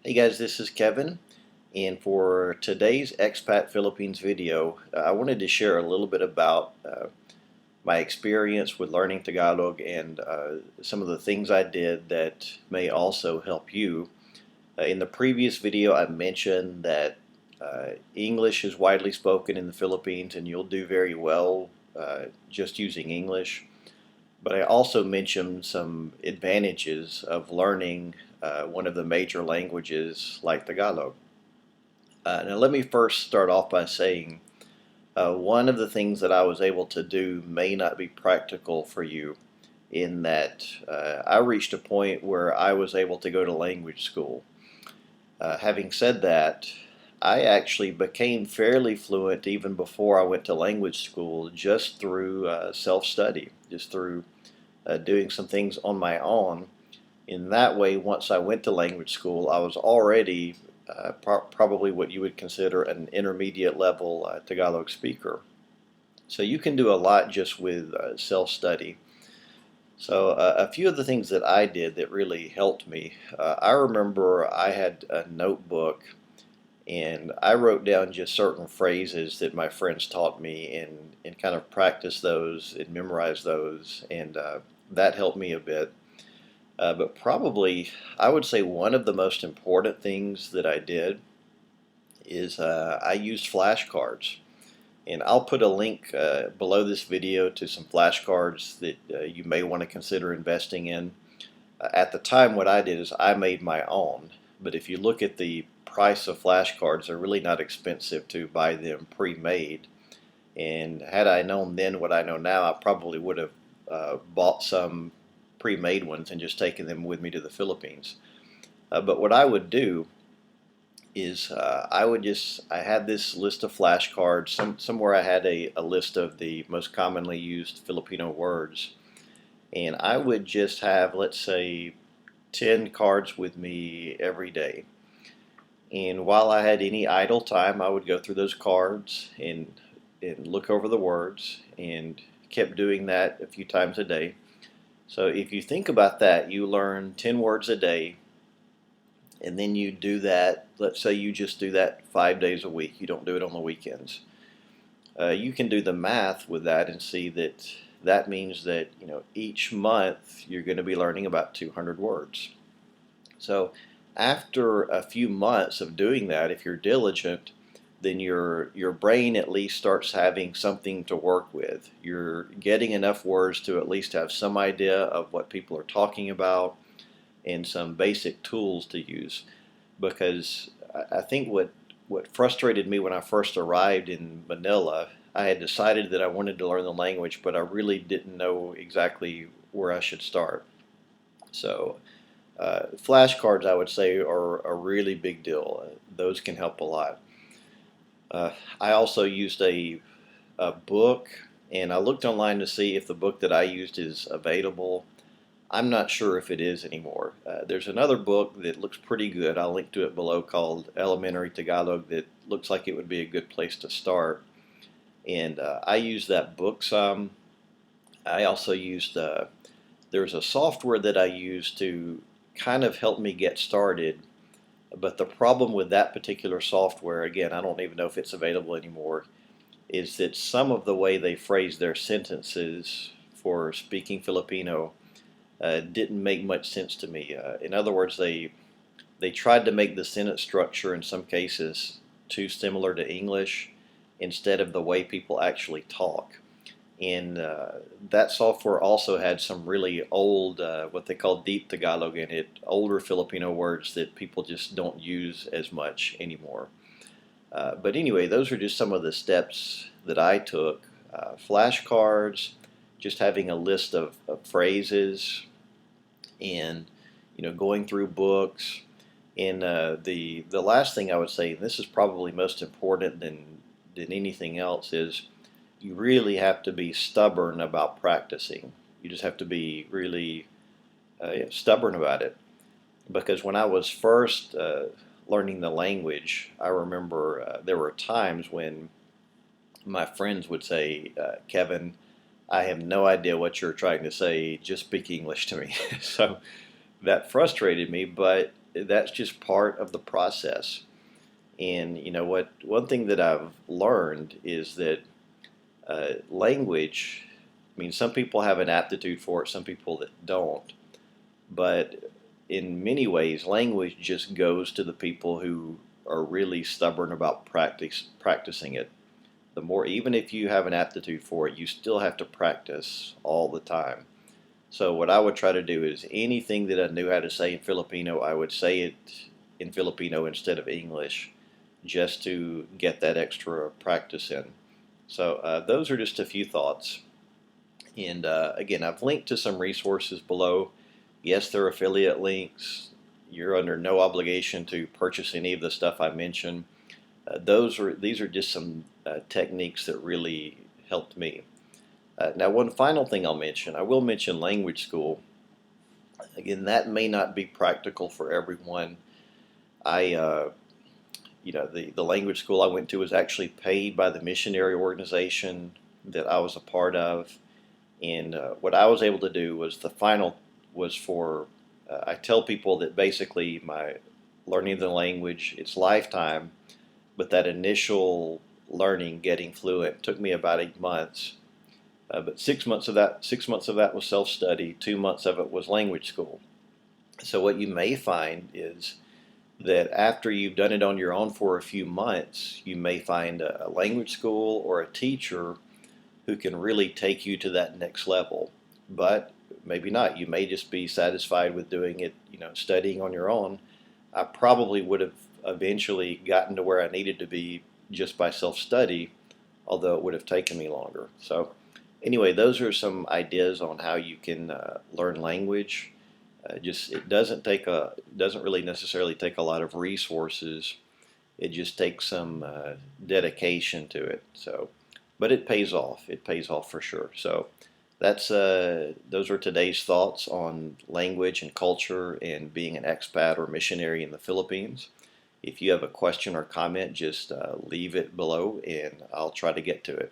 Hey guys, this is Kevin, and for today's Expat Philippines video, I wanted to share a little bit about my experience with learning Tagalog and some of the things I did that may also help you. In the previous video, I mentioned that English is widely spoken in the Philippines, and you'll do very well just using English. But I also mentioned some advantages of learning one of the major languages like Tagalog. Now, let me first start off by saying one of the things that I was able to do may not be practical for you, in that I reached a point where I was able to go to language school. Having said that, I actually became fairly fluent even before I went to language school just through self-study, just through doing some things on my own. In that way, once I went to language school, I was already probably what you would consider an intermediate level Tagalog speaker. So you can do a lot just with self-study. So a few of the things that I did that really helped me, I remember I had a notebook and I wrote down just certain phrases that my friends taught me and kind of practiced those and memorized those, and that helped me a bit. But probably, I would say one of the most important things that I did is I used flashcards. And I'll put a link below this video to some flashcards that you may want to consider investing in. At the time, what I did is I made my own. But if you look at the price of flashcards, they're really not expensive to buy them pre-made. And had I known then what I know now, I probably would have bought some pre-made ones and just taken them with me to the Philippines. But what I would do is I had this list of flashcards. Somewhere I had a list of the most commonly used Filipino words. And I would just have, let's say, 10 cards with me every day. And while I had any idle time, I would go through those cards and look over the words, and kept doing that a few times a day. So if you think about that, you learn 10 words a day, and then you do that, let's say you just do that 5 days a week. You don't do it on the weekends. You can do the math with that and see that that means that each month you're going to be learning about 200 words. So after a few months of doing that, if you're diligent, then your brain at least starts having something to work with. You're getting enough words to at least have some idea of what people are talking about and some basic tools to use. Because I think what frustrated me when I first arrived in Manila, I had decided that I wanted to learn the language, but I really didn't know exactly where I should start. So flashcards, I would say, are a really big deal. Those can help a lot. I also used a book, and I looked online to see if the book that I used is available. I'm not sure if it is anymore. There's another book that looks pretty good. I'll link to it below, called Elementary Tagalog, that looks like it would be a good place to start. And I used that book some. I also used, there's a software that I used to kind of help me get started. But the problem with that particular software, again, I don't even know if it's available anymore, is that some of the way they phrase their sentences for speaking Filipino didn't make much sense to me. In other words, they tried to make the sentence structure in some cases too similar to English instead of the way people actually talk. And that software also had some really old, what they call deep Tagalog in it, older Filipino words that people just don't use as much anymore. But anyway, those are just some of the steps that I took. Flashcards, just having a list of phrases, and going through books. And the last thing I would say, and this is probably most important than anything else, is you really have to be stubborn about practicing. You just have to be really stubborn about it. Because when I was first learning the language, I remember there were times when my friends would say, Kevin, I have no idea what you're trying to say, just speak English to me. So that frustrated me, but that's just part of the process. And you know what? One thing that I've learned is that language. I mean, some people have an aptitude for it, some people that don't. But in many ways, language just goes to the people who are really stubborn about practicing it. The more, even if you have an aptitude for it, you still have to practice all the time. So what I would try to do is anything that I knew how to say in Filipino, I would say it in Filipino instead of English, just to get that extra practice in. So those are just a few thoughts. And again, I've linked to some resources below. Yes, they're affiliate links. You're under no obligation to purchase any of the stuff I mentioned. These are just some techniques that really helped me. Now, one final thing I'll mention, I will mention language school. Again, that may not be practical for everyone. The language school I went to was actually paid by the missionary organization that I was a part of. And what I was able to do was the final was for, I tell people that basically my learning the language, it's lifetime, but that initial learning, getting fluent, took me about 8 months. But 6 months of that was self-study. 2 months of it was language school. So what you may find is that after you've done it on your own for a few months, you may find a language school or a teacher who can really take you to that next level. But maybe not. You may just be satisfied with doing it, studying on your own. I probably would have eventually gotten to where I needed to be just by self-study, although it would have taken me longer. So anyway, those are some ideas on how you can learn language. It doesn't really necessarily take a lot of resources. It just takes some dedication to it. So, but it pays off. It pays off for sure. So those are today's thoughts on language and culture and being an expat or missionary in the Philippines. If you have a question or comment, just leave it below and I'll try to get to it.